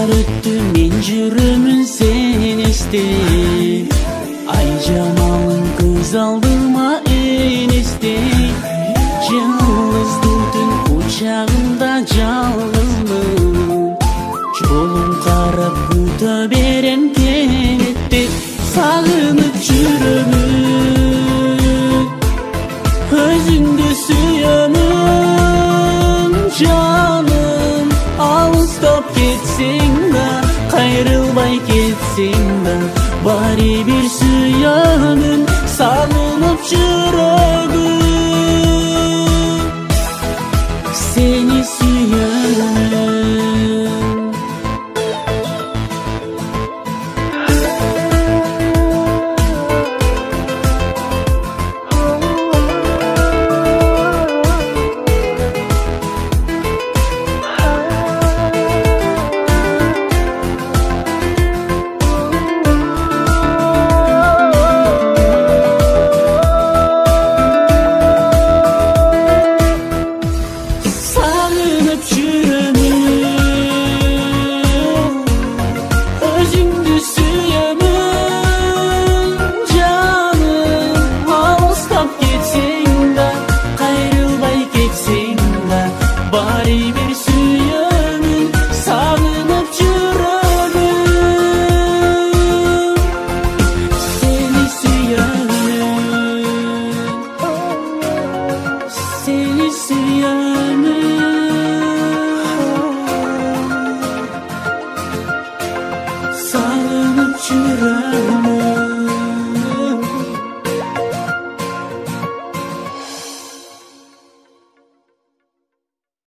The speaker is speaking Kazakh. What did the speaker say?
Yıllar öttü, men жүрөмүn sen esте. Ay jamalın көз алдыма eleste. Жалғыздың учағында жалғызмын. Жолун қарап күтө берем келетте. Сағынып жүрөмүн, өзүңдү сүйөмүн. Жаным, алыстап кетсең да, кайрылбай кетсең да, баары бир сүйөмүн. Сагынып жүрөгүм, сени сүйөмүн. Seni sığınıp çürümün.